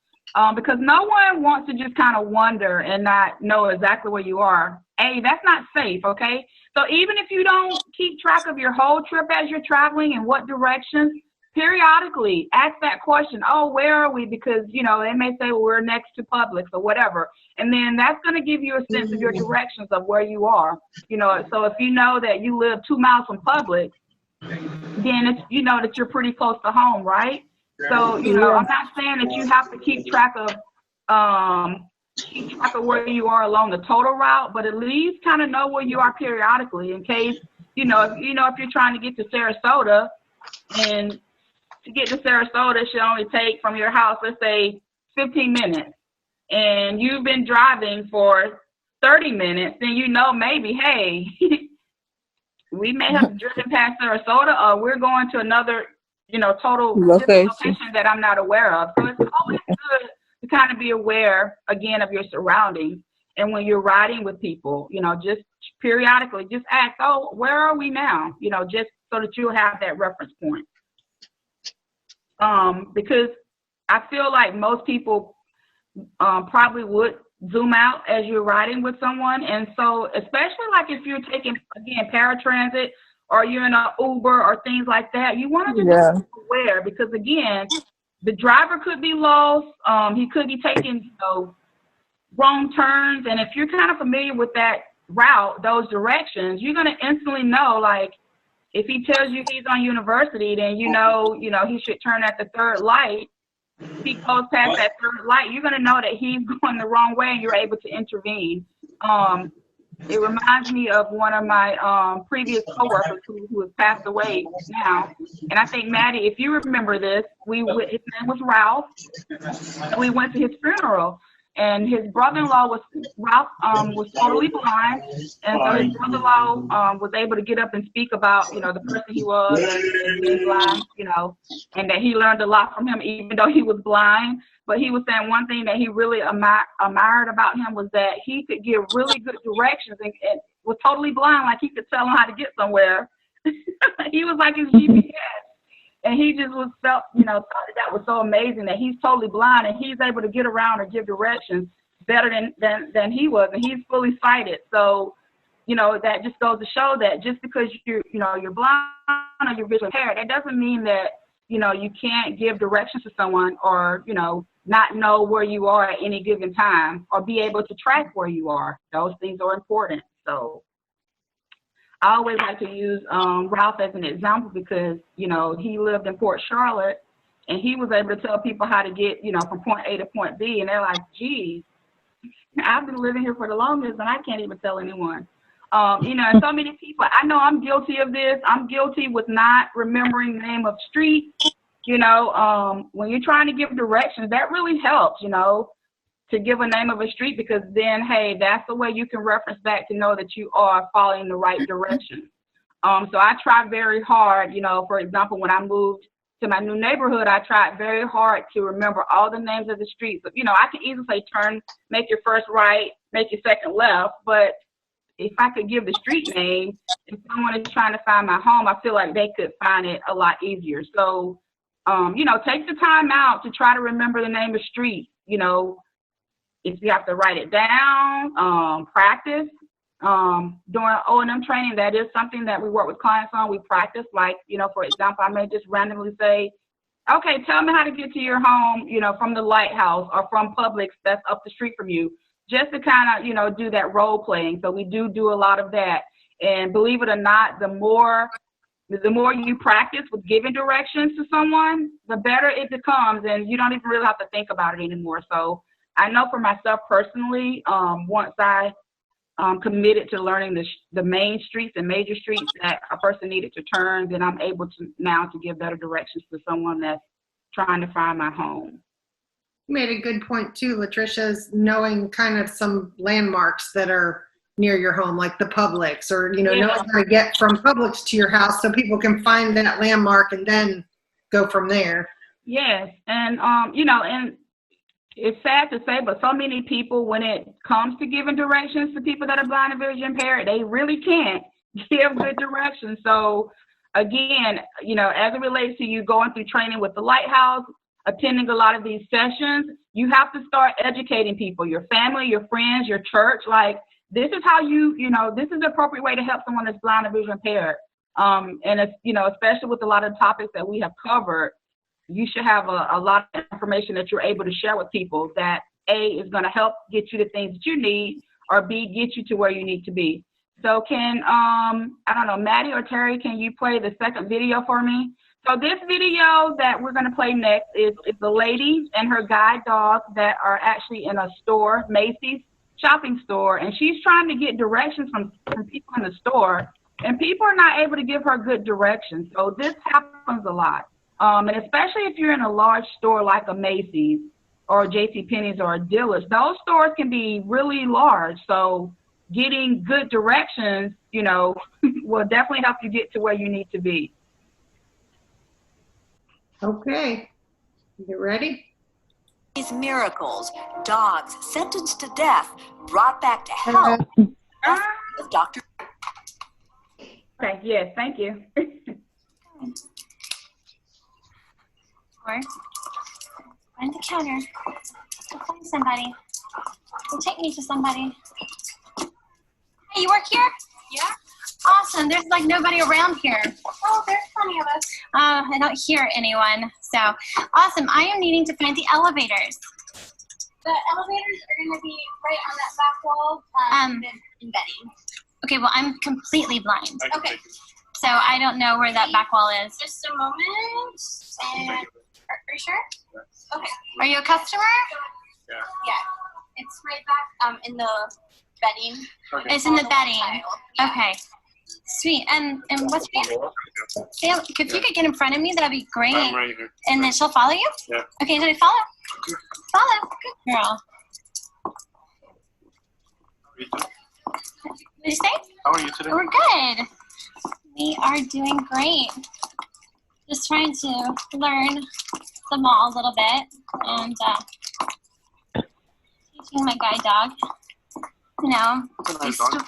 [SPEAKER 2] because no one wants to just kind of wander and not know exactly where you are. That's not safe, okay? So even if you don't keep track of your whole trip as you're traveling and what directions, periodically ask that question, where are we? Because, they may say, well, we're next to Publix or whatever. And then that's going to give you a sense of your directions of where you are. So if you know that you live 2 miles from Publix, then it's, that you're pretty close to home, right? So, I'm not saying that you have to keep track of where you are along the total route, but at least kind of know where you are periodically in case, if you're trying to get to Sarasota, and to get to Sarasota should only take from your house, let's say 15 minutes, and you've been driving for 30 minutes, then maybe, hey, we may have driven past Sarasota, or we're going to another, total location that I'm not aware of. So it's always good to kind of be aware, again, of your surroundings. And when you're riding with people, you know, just periodically, just ask, oh, where are we now? You know, just so that you'll have that reference point. Because I feel like most people probably would zoom out as you're riding with someone. And so, especially like if you're taking, again, paratransit, or you're in an Uber or things like that, you want to just be aware, because again, the driver could be lost. He could be taking, you know, wrong turns. And if you're kind of familiar with that route, those directions, you're going to instantly know, like, if he tells you he's on University, then you know, he should turn at the third light. If he goes past that third light, you're going to know that he's going the wrong way, and you're able to intervene. It reminds me of one of my previous coworkers who has passed away now. And I think, Maddie, if you remember this, his name was Ralph. We went to his funeral. And his brother-in-law Ralph was totally blind, and so his brother-in-law was able to get up and speak about, you know, the person he was, and being blind, you know, and that he learned a lot from him, even though he was blind. But he was saying one thing that he really admired about him was that he could give really good directions, and was totally blind, like he could tell him how to get somewhere. He was like his GPS. And he just thought that was so amazing that he's totally blind and he's able to get around or give directions better than he was, and he's fully sighted. So, you know, that just goes to show that just because you're blind or you're visually impaired, that doesn't mean that, you know, you can't give directions to someone, or, you know, not know where you are at any given time, or be able to track where you are. Those things are important. So I always like to use Ralph as an example, because, you know, he lived in Port Charlotte, and he was able to tell people how to get, you know, from point A to point B, and they're like, geez, I've been living here for the longest, and I can't even tell anyone. You know, and so many people, I know I'm guilty of this. I'm guilty with not remembering the name of streets. You know, when you're trying to give directions, that really helps, you know, to give a name of a street, because then, hey, that's the way you can reference back to know that you are following the right direction. So I try very hard, you know, for example, when I moved to my new neighborhood, I tried very hard to remember all the names of the streets. You know, I could easily say turn, make your first right, make your second left, but if I could give the street name, if someone is trying to find my home, I feel like they could find it a lot easier. So, you know, take the time out to try to remember the name of street. You know, if you have to write it down, practice. During O&M training, that is something that we work with clients on. We practice, like, you know, for example, I may just randomly say, okay, tell me how to get to your home, you know, from the Lighthouse or from Publix that's up the street from you, just to kind of, you know, do that role playing. So we do a lot of that. And believe it or not, the more you practice with giving directions to someone, the better it becomes, and you don't even really have to think about it anymore. So I know for myself personally, once I committed to learning the main streets and major streets that a person needed to turn, then I'm able to now to give better directions to someone that's trying to find my home.
[SPEAKER 1] You made a good point too, Latricia's knowing kind of some landmarks that are near your home, like the Publix, or, you know, knowing how to get from Publix to your house so people can find that landmark and then go from there.
[SPEAKER 2] Yes, and you know, and it's sad to say, but so many people, when it comes to giving directions to people that are blind and visually impaired, they really can't give good directions. So again, you know, as it relates to you going through training with the Lighthouse, attending a lot of these sessions, you have to start educating people, your family, your friends, your church. Like, this is how you know, this is the appropriate way to help someone that's blind and visually impaired. And it's, you know, especially with a lot of topics that we have covered, you should have a lot of information that you're able to share with people that A, is going to help get you the things that you need, or B, get you to where you need to be. So can, I don't know, Maddie or Terry, can you play the second video for me? So this video that we're going to play next is the lady and her guide dog that are actually in a store, Macy's shopping store, and she's trying to get directions from people in the store, and people are not able to give her good directions. So this happens a lot. And especially if you're in a large store like a Macy's or JCPenney's or a Dillard's, those stores can be really large. So getting good directions, you know, will definitely help you get to where you need to be.
[SPEAKER 1] Okay, you ready?
[SPEAKER 14] These miracles, dogs sentenced to death, brought back to health. Dr.
[SPEAKER 15] Okay, yes, thank you.
[SPEAKER 16] Or find the counter. Go find somebody. Go take me to somebody. Hey, you work here? Yeah. Awesome. There's like nobody around here. Oh, there's plenty of us. I don't hear anyone. So awesome. I am needing to find the elevators. The elevators are going to be right on that back wall in Betty. Okay, well, I'm completely blind. Okay. So I don't know where that back wall is. Just a moment. And are you sure? Yeah. Okay. Are you a customer? Yeah. Yeah. It's right back in the bedding. Okay. It's in the bedding. Yeah. Okay. Sweet. And what's your name? Sam, if you could get in front of me, that'd be great.
[SPEAKER 8] I'm right here.
[SPEAKER 16] And then she'll follow you?
[SPEAKER 8] Yeah.
[SPEAKER 16] Okay, so follow. Follow. Good girl. What did you say?
[SPEAKER 8] How are you today?
[SPEAKER 16] We're good. We are doing great. Just trying to learn the mall a little bit and teaching my guide dog. You know.
[SPEAKER 8] That's a nice dog.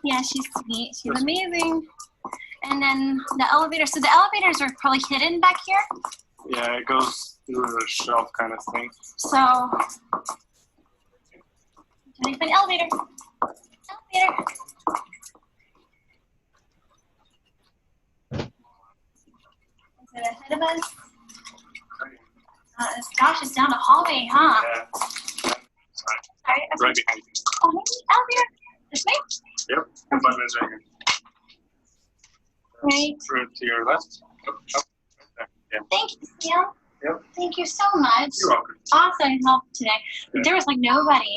[SPEAKER 16] Yeah, she's sweet. She's amazing. And then the elevator. So the elevators are probably hidden back here.
[SPEAKER 8] Yeah, it goes through a shelf kind of thing.
[SPEAKER 16] So, an elevator. Elevator. Is it ahead of us? Gosh, it's down the hallway, huh?
[SPEAKER 8] Yeah.
[SPEAKER 16] Sorry.
[SPEAKER 8] Right behind you.
[SPEAKER 16] Oh, elevator. This way?
[SPEAKER 8] Yep. The button is right here.
[SPEAKER 16] Right.
[SPEAKER 8] Through to your left. Oh, right there. Yeah.
[SPEAKER 16] Thank you, Sam.
[SPEAKER 8] Yep.
[SPEAKER 16] Thank you so much.
[SPEAKER 8] You're welcome.
[SPEAKER 16] Awesome help today.
[SPEAKER 8] Yeah.
[SPEAKER 16] There was like nobody.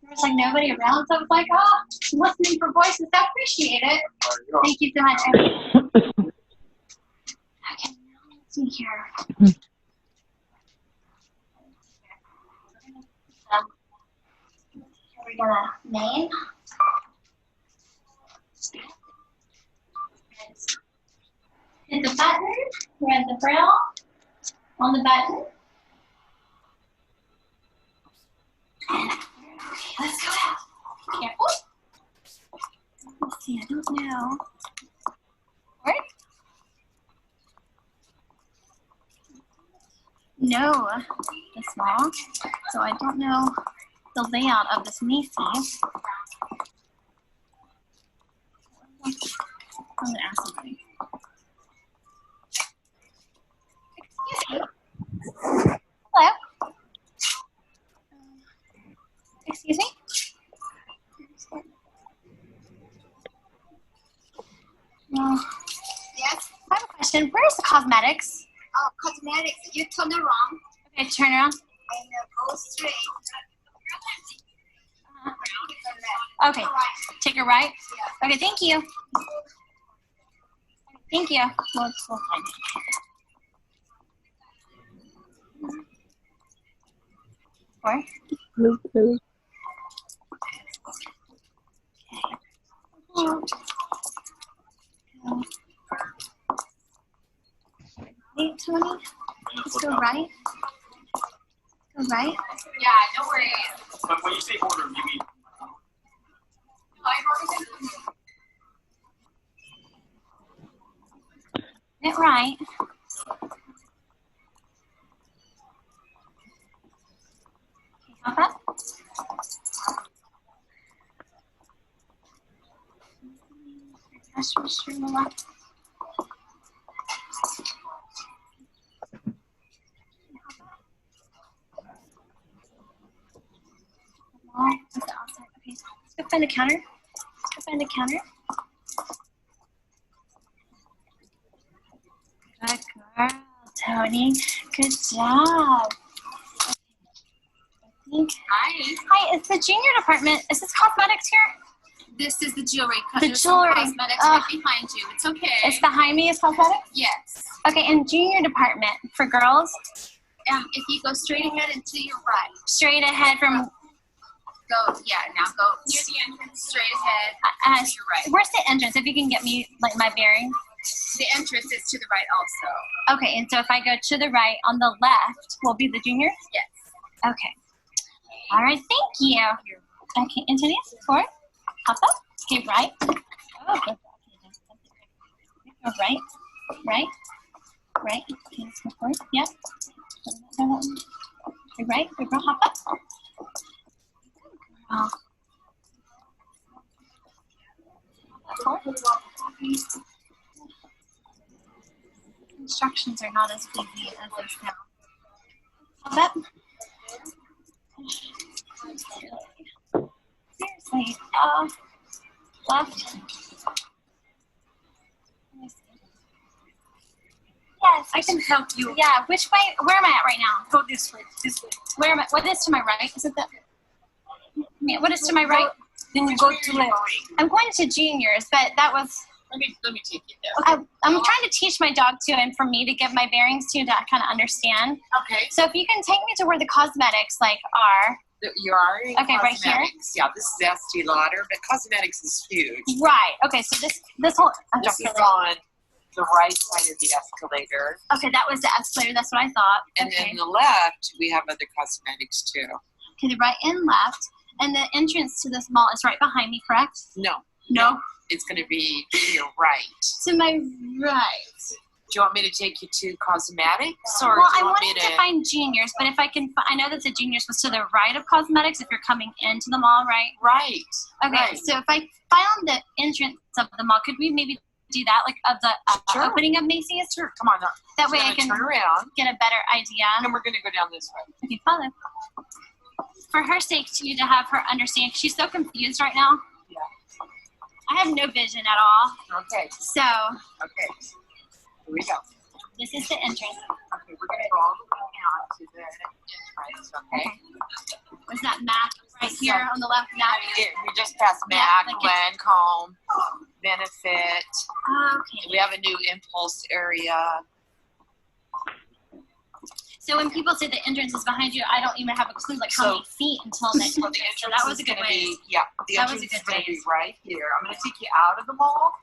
[SPEAKER 16] There was like nobody around, so I was like, oh, listening for voices. I appreciate it. Thank you so much. Okay, let's see here. We're gonna name. Hit the button. We're at the braille. On the button. Okay, let's go out. Careful. Let's see, I don't know. Where? No, this small. So I don't know the layout of this Macy's. I'm gonna ask somebody. Excuse me. Hello. Excuse me. Yes. I have a question. Where's the cosmetics? Oh, cosmetics. You turn around. Okay, turn around. And go straight. Okay, take a right. Okay, thank you. Thank you. We'll find it. Or? Hey, Tony. Let's go right. Go right. Yeah, no worries.
[SPEAKER 8] But when you say order, you mean?
[SPEAKER 16] Get right. Okay, hop up. Cash register on the left. Okay, let's go find the counter. Let's go find the counter. Good girl, Tony. Good job. Hi. Hi, it's the junior department. Is this cosmetics here?
[SPEAKER 17] This is the jewelry.
[SPEAKER 16] The jewelry.
[SPEAKER 17] Cosmetics right behind you. It's okay.
[SPEAKER 16] It's behind me is cosmetics?
[SPEAKER 17] Yes.
[SPEAKER 16] Okay, and junior department for girls?
[SPEAKER 17] If you go straight ahead and to your right.
[SPEAKER 16] Straight ahead from...
[SPEAKER 17] Go, yeah, now go near the entrance, straight ahead, to your right.
[SPEAKER 16] Where's the entrance? If you can get me, like, my bearing.
[SPEAKER 17] The entrance entrance is to the right also.
[SPEAKER 16] Okay, and so if I go to the right, on the left will be the juniors?
[SPEAKER 17] Yes.
[SPEAKER 16] Okay. All right, thank you. Okay, into these, forward, hop up, okay, right. Oh, good. Go right, right, right. Okay, let's go forward, yep. Okay, right, good girl, hop up. Oh. Instructions are not as easy as they sound. Hop up. Seriously, left. Yes,
[SPEAKER 17] I can help you.
[SPEAKER 16] Yeah, which way? Where am I at right now?
[SPEAKER 17] Go this way. This way.
[SPEAKER 16] Where am I? What is to my right? Is it the? Yeah, what is to my right?
[SPEAKER 17] Then you go to left.
[SPEAKER 16] I'm going to juniors, but that was.
[SPEAKER 17] Let me take you there.
[SPEAKER 16] I'm trying to teach my dog to, and for me to give my bearings to kind of understand.
[SPEAKER 17] Okay.
[SPEAKER 16] So if you can take me to where the cosmetics are.
[SPEAKER 18] You are in
[SPEAKER 16] Okay, right here?
[SPEAKER 18] cosmetics. Yeah, this is Estee Lauder, but cosmetics is huge.
[SPEAKER 16] Right. Okay. So this whole.
[SPEAKER 18] This is on the right side of the escalator.
[SPEAKER 16] Okay, that was the escalator. That's what I thought.
[SPEAKER 18] And
[SPEAKER 16] okay.
[SPEAKER 18] then the left, we have other cosmetics too.
[SPEAKER 16] Okay, the right and left. And the entrance to this mall is right behind me, correct?
[SPEAKER 18] No.
[SPEAKER 16] No?
[SPEAKER 18] It's going to be to your right.
[SPEAKER 16] To my right.
[SPEAKER 18] Do you want me to take you to cosmetics, or
[SPEAKER 16] Well,
[SPEAKER 18] do
[SPEAKER 16] I
[SPEAKER 18] you want me
[SPEAKER 16] wanted to find juniors, but if I can, I know that the juniors was to the right of cosmetics if you're coming into the mall, right?
[SPEAKER 18] Right.
[SPEAKER 16] Okay,
[SPEAKER 18] right.
[SPEAKER 16] so if I found the entrance of the mall, could we maybe do that, like of the
[SPEAKER 18] Sure.
[SPEAKER 16] opening of Macy's?
[SPEAKER 18] Sure, come on up.
[SPEAKER 16] That
[SPEAKER 18] So
[SPEAKER 16] way
[SPEAKER 18] I'm
[SPEAKER 16] I can
[SPEAKER 18] turn around,
[SPEAKER 16] get a better idea.
[SPEAKER 18] and we're going to go down this way.
[SPEAKER 16] Okay, follow. For her sake, too, to have her understand, she's so confused right now.
[SPEAKER 18] Yeah.
[SPEAKER 16] I have no vision at all.
[SPEAKER 18] Okay.
[SPEAKER 16] So,
[SPEAKER 18] Okay. Here we go.
[SPEAKER 16] this is the entrance.
[SPEAKER 18] Okay, we're going to go all the way down to the entrance, okay?
[SPEAKER 16] Was that Mac right here on the left? Mac?
[SPEAKER 18] We just passed
[SPEAKER 16] Yeah,
[SPEAKER 18] Mac,
[SPEAKER 16] like
[SPEAKER 18] Lancome, Benefit.
[SPEAKER 16] Okay.
[SPEAKER 18] We have a new Impulse area.
[SPEAKER 16] So when people say the entrance is behind you, I don't even have a clue like how many feet until the
[SPEAKER 18] So
[SPEAKER 16] entrance.
[SPEAKER 18] the
[SPEAKER 16] So
[SPEAKER 18] entrance
[SPEAKER 16] that was a
[SPEAKER 18] is
[SPEAKER 16] good
[SPEAKER 18] gonna
[SPEAKER 16] way.
[SPEAKER 18] be, yeah, the
[SPEAKER 16] That was
[SPEAKER 18] entrance
[SPEAKER 16] a good
[SPEAKER 18] is going to
[SPEAKER 16] way.
[SPEAKER 18] be right here. I'm going to take you out of the mall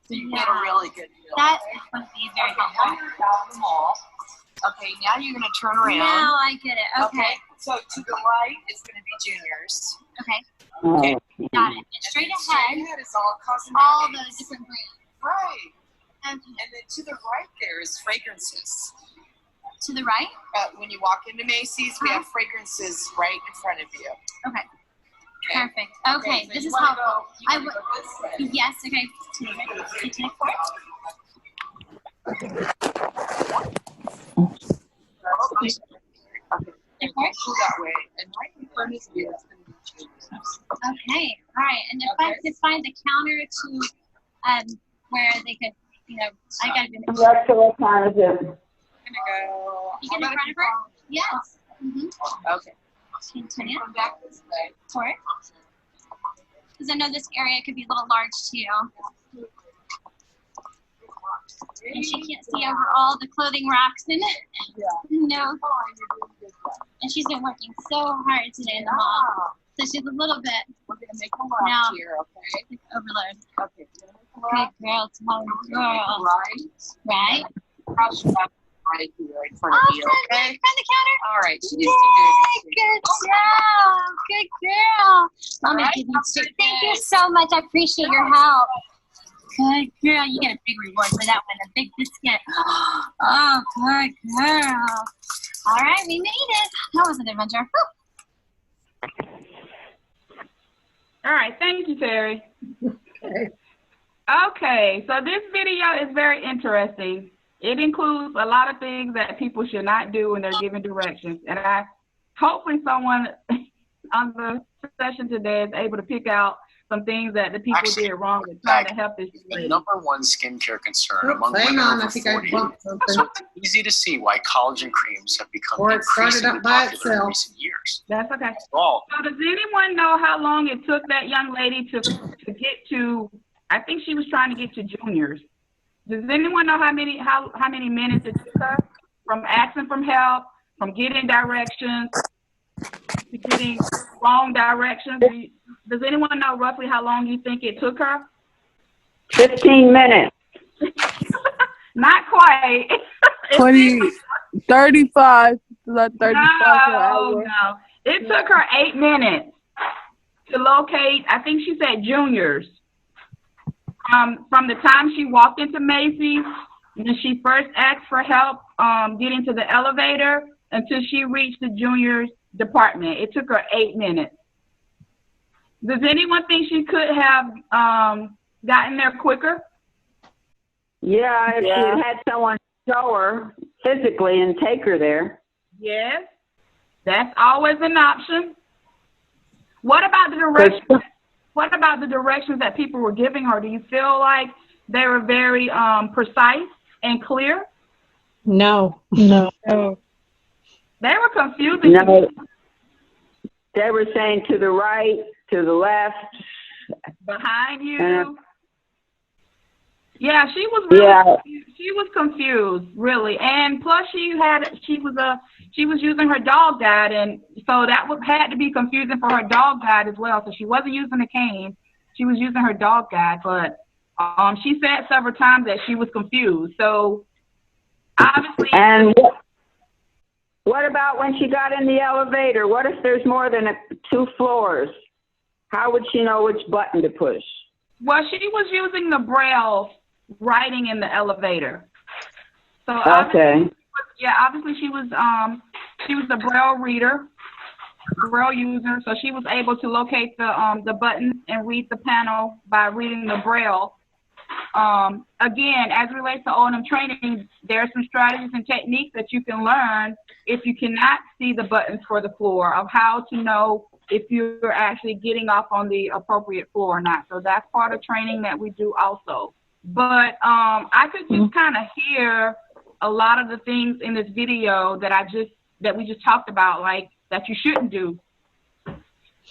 [SPEAKER 18] so you get a really good view.
[SPEAKER 16] That would be very helpful.
[SPEAKER 18] Now you're out of the mall. Okay, now you're going to turn around.
[SPEAKER 16] Now I get it. Okay.
[SPEAKER 18] So to the right is going to be juniors.
[SPEAKER 16] Okay.
[SPEAKER 18] Okay.
[SPEAKER 16] Got it. And straight ahead,
[SPEAKER 18] Straight ahead is all cosmetics.
[SPEAKER 16] all those different brands.
[SPEAKER 18] Right.
[SPEAKER 16] Okay.
[SPEAKER 18] And then to the right there is fragrances.
[SPEAKER 16] To the right?
[SPEAKER 18] When you walk into Macy's, we have fragrances right in front of you.
[SPEAKER 16] Okay.
[SPEAKER 18] Okay.
[SPEAKER 16] Perfect. Okay.
[SPEAKER 18] So
[SPEAKER 16] This
[SPEAKER 18] you
[SPEAKER 16] is
[SPEAKER 18] wanna
[SPEAKER 16] how
[SPEAKER 18] go- you
[SPEAKER 16] I
[SPEAKER 18] wanna
[SPEAKER 16] would.
[SPEAKER 18] go this way.
[SPEAKER 16] Yes. Okay. To the right. Okay, to the forward.
[SPEAKER 18] Go that way. And right in front of you is going to be juniors.
[SPEAKER 16] Okay. All right. And if I could find the counter to where they could, I gotta do it.
[SPEAKER 13] That's the alternative.
[SPEAKER 18] I'm going to go.
[SPEAKER 16] You get in front of her? Yes. Mm-hmm.
[SPEAKER 18] Okay.
[SPEAKER 16] Continue.
[SPEAKER 18] Come back this way.
[SPEAKER 16] Forward. Because I know this area could be a little large too. And she can't see over all the clothing racks and no. And she's been working so hard today in the mall. So she's a little bit
[SPEAKER 18] We're going to make a left here, okay?
[SPEAKER 16] overload.
[SPEAKER 18] Okay.
[SPEAKER 16] Good girl, tall girl.
[SPEAKER 18] Right.
[SPEAKER 16] Right?
[SPEAKER 18] Crouch back right here in front of you, okay?
[SPEAKER 16] In front of the counter?
[SPEAKER 18] All right. She needs to do
[SPEAKER 16] Yay, good job. Good girl. Mommy,
[SPEAKER 18] right,
[SPEAKER 16] give you thank you so much. I appreciate your help. Good girl. You get a big reward for that one. A big biscuit. Oh, good girl. All right, we made it. That was an adventure. Whew.
[SPEAKER 15] All right, thank you, Terry.
[SPEAKER 1] Okay.
[SPEAKER 15] Okay, so this video is very interesting. It includes a lot of things that people should not do when they're given directions. And hopefully someone on the session today is able to pick out some things that the people did wrong and trying to help this
[SPEAKER 19] The
[SPEAKER 15] lady.
[SPEAKER 19] number one skincare concern
[SPEAKER 1] Oops,
[SPEAKER 19] among
[SPEAKER 1] hang
[SPEAKER 19] women
[SPEAKER 1] on,
[SPEAKER 19] over
[SPEAKER 1] I think I
[SPEAKER 19] 40,
[SPEAKER 1] bumped something.
[SPEAKER 19] so it's easy to see why collagen creams have become
[SPEAKER 1] Or it started
[SPEAKER 19] increasingly
[SPEAKER 1] up by
[SPEAKER 19] popular in
[SPEAKER 1] itself.
[SPEAKER 19] recent years.
[SPEAKER 15] That's okay.
[SPEAKER 19] All
[SPEAKER 15] So does anyone know how long it took that young lady to get to, I think she was trying to get to juniors. Does anyone know how many minutes it took her from asking for help, from getting directions, to getting wrong directions? Does anyone know roughly how long you think it took her?
[SPEAKER 13] 15 minutes.
[SPEAKER 15] Not quite.
[SPEAKER 6] 35. Like 35 an
[SPEAKER 15] No,
[SPEAKER 6] hour.
[SPEAKER 15] no. It took her 8 minutes to locate, I think she said juniors. From the time she walked into Macy's, when she first asked for help getting to the elevator until she reached the juniors department. It took her 8 minutes. Does anyone think she could have gotten there quicker?
[SPEAKER 13] Yeah, if you had someone show her physically and take her there.
[SPEAKER 15] Yes, that's always an option. What about the directions? What about the directions that people were giving her? Do you feel like they were very precise and clear?
[SPEAKER 20] No.
[SPEAKER 6] No.
[SPEAKER 15] They were confusing.
[SPEAKER 13] No. They were saying to the right, to the left.
[SPEAKER 15] Behind you. Yeah, she was really she was confused, really. And plus she was using her dog guide, and so that had to be confusing for her dog guide as well. So she wasn't using a cane, she was using her dog guide, but she said several times that she was confused. So obviously.
[SPEAKER 13] And what about when she got in the elevator? What if there's more than 2 floors? How would she know which button to push?
[SPEAKER 15] Well, she was using the Braille writing in the elevator. So
[SPEAKER 13] okay.
[SPEAKER 15] Obviously she was the Braille reader, Braille user, so she was able to locate the buttons and read the panel by reading the Braille. Again, as it relates to O&M training, there are some strategies and techniques that you can learn if you cannot see the buttons for the floor, of how to know if you're actually getting off on the appropriate floor or not. So that's part of training that we do also. But I could just kind of hear a lot of the things in this video that we just talked about, like that you shouldn't do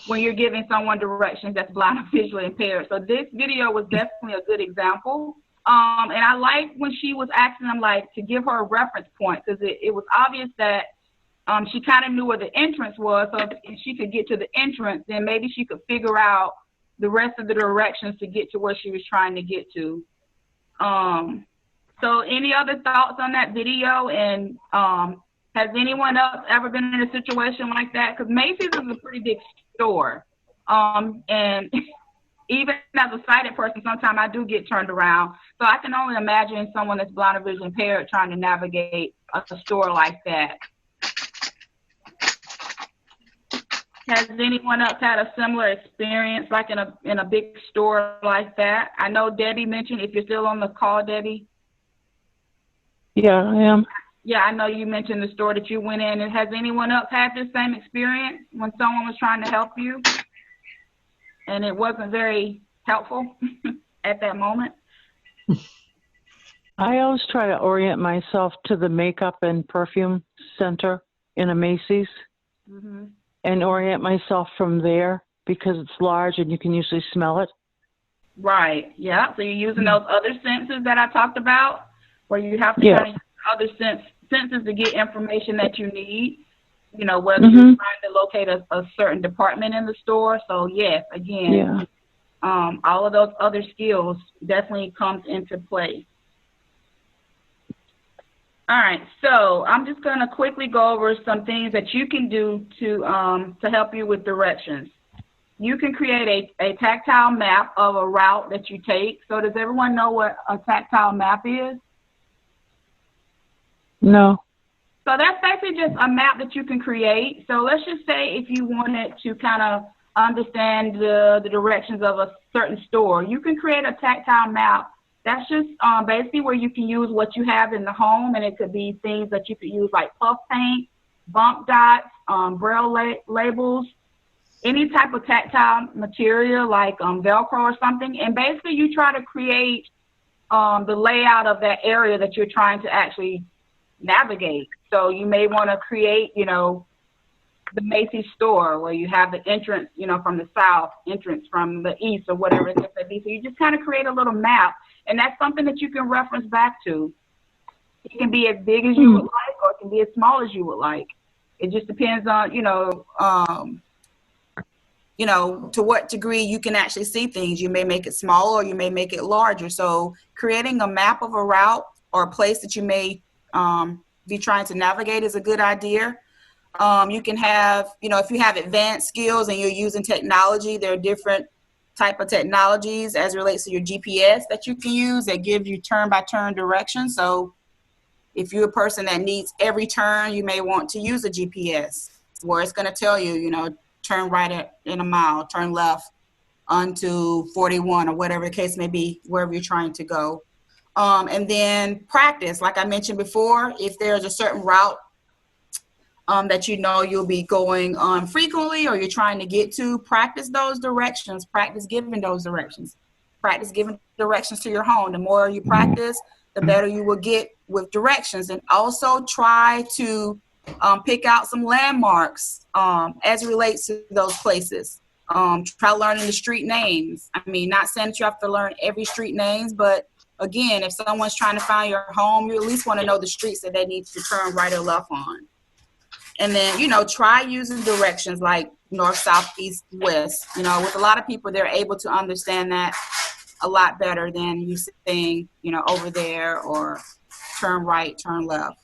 [SPEAKER 15] when you're giving someone directions that's blind or visually impaired. So this video was definitely a good example. And I like when she was asking them like to give her a reference point, because it was obvious that she kind of knew where the entrance was. So if she could get to the entrance, then maybe she could figure out the rest of the directions to get to where she was trying to get to. So any other thoughts on that video? And has anyone else ever been in a situation like that? Because Macy's is a pretty big store. And even as a sighted person, sometimes I do get turned around. So I can only imagine someone that's blind or visually impaired trying to navigate a store like that. Has anyone else had a similar experience, like in a big store like that? I know Debbie mentioned, if you're still on the call, Debbie.
[SPEAKER 4] Yeah, I am.
[SPEAKER 15] Yeah, I know you mentioned the store that you went in. And has anyone else had the same experience when someone was trying to help you and it wasn't very helpful at that moment?
[SPEAKER 4] I always try to orient myself to the makeup and perfume center in a Macy's.
[SPEAKER 15] Mm-hmm.
[SPEAKER 4] And orient myself from there because it's large and you can usually smell it.
[SPEAKER 15] Right. Yeah. So you're using those other senses that I talked about, where you have to kind of use other senses to get information that you need. You know, whether you're trying to locate a certain department in the store. So yes, again, all of those other skills definitely comes into play. All right, so I'm just going to quickly go over some things that you can do to help you with directions. You can create a tactile map of a route that you take. So does everyone know what a tactile map is?
[SPEAKER 4] No.
[SPEAKER 15] So that's basically just a map that you can create. So let's just say if you wanted to kind of understand the directions of a certain store, you can create a tactile map. That's just basically where you can use what you have in the home, and it could be things that you could use like puff paint, bump dots, Braille labels, any type of tactile material like Velcro or something. And basically you try to create the layout of that area that you're trying to actually navigate. So you may want to create, you know, the Macy's store where you have the entrance, you know, from the south, entrance from the east, or whatever it may be. So you just kind of create a little map. And that's something that you can reference back to. It can be as big as you would like, or it can be as small as you would like. It just depends on, to what degree you can actually see things. You may make it small or you may make it larger. So creating a map of a route
[SPEAKER 2] or a place that you may be trying to navigate is a good idea. You can have, if you have advanced skills and you're using technology, there are different type of technologies as it relates to your GPS that you can use that give you turn-by-turn directions. So if you're a person that needs every turn, you may want to use a GPS where it's going to tell you, turn right in a mile, turn left onto 41 or whatever the case may be, wherever you're trying to go. And then practice, like I mentioned before, if there's a certain route that you'll be going on frequently or you're trying to get to, practice those directions, practice giving those directions, practice giving directions to your home. The more you practice, the better you will get with directions. And also try to pick out some landmarks as it relates to those places. Try learning the street names. I mean, not saying that you have to learn every street names, but again, if someone's trying to find your home, you at least want to know the streets that they need to turn right or left on. And then, try using directions like north, south, east, west. With a lot of people, they're able to understand that a lot better than you saying, over there or turn right, turn left.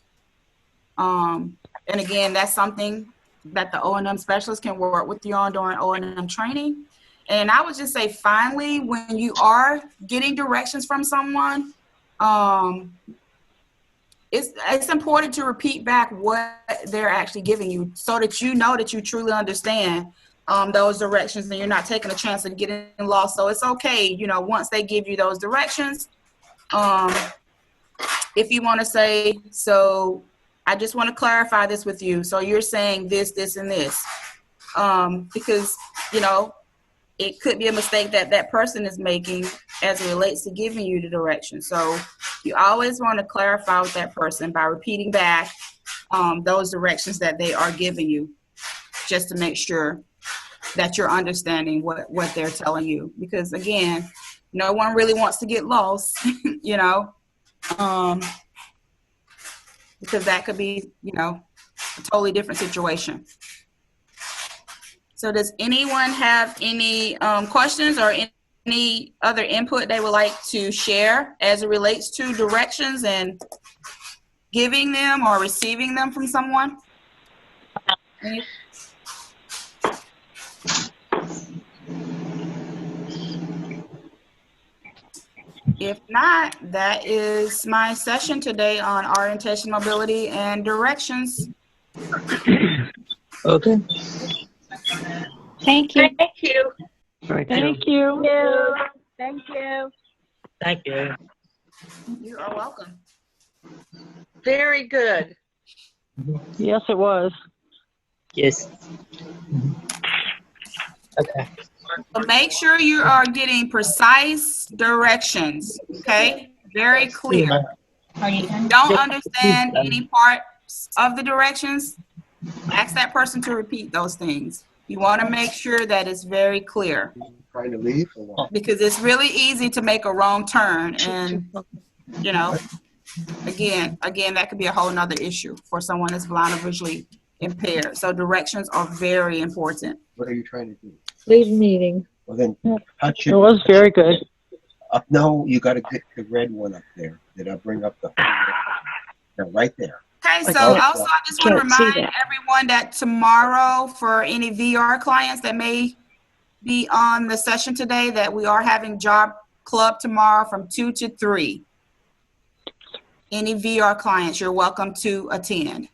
[SPEAKER 2] And again, that's something that the O&M specialist can work with you on during O&M training. And I would just say, finally, when you are getting directions from someone, it's important to repeat back what they're actually giving you so that you know that you truly understand those directions and you're not taking a chance of getting lost. So it's okay, once they give you those directions, if you want to say, so I just want to clarify this with you. So you're saying this, this, and this, because, it could be a mistake that person is making as it relates to giving you the direction. So you always want to clarify with that person by repeating back those directions that they are giving you, just to make sure that you're understanding what they're telling you. Because again, no one really wants to get lost, because that could be, a totally different situation. So does anyone have any questions or any other input they would like to share as it relates to directions and giving them or receiving them from someone? If not, that is my session today on orientation, mobility, and directions.
[SPEAKER 20] Okay.
[SPEAKER 3] Thank you.
[SPEAKER 5] Thank you.
[SPEAKER 4] Thank you.
[SPEAKER 5] Thank you.
[SPEAKER 20] Thank you.
[SPEAKER 2] You are welcome.
[SPEAKER 5] Very good.
[SPEAKER 4] Yes, it was.
[SPEAKER 20] Yes. Okay.
[SPEAKER 2] So make sure you are getting precise directions, okay? Very clear. If you don't understand any parts of the directions, ask that person to repeat those things. You want to make sure that it's very clear.
[SPEAKER 21] Trying to leave or what?
[SPEAKER 2] Because it's really easy to make a wrong turn, and again, that could be a whole nother issue for someone that's blind or visually impaired. So directions are very important.
[SPEAKER 21] What are you trying to do?
[SPEAKER 6] Leave meeting.
[SPEAKER 21] Well then,
[SPEAKER 4] It was very good.
[SPEAKER 21] Up, no, you got to get the red one up there. Did I bring up the? No, right there.
[SPEAKER 2] Okay, so also I just want to remind everyone that tomorrow, for any VR clients that may be on the session today, that we are having job club tomorrow from 2 to 3. Any VR clients, you're welcome to attend.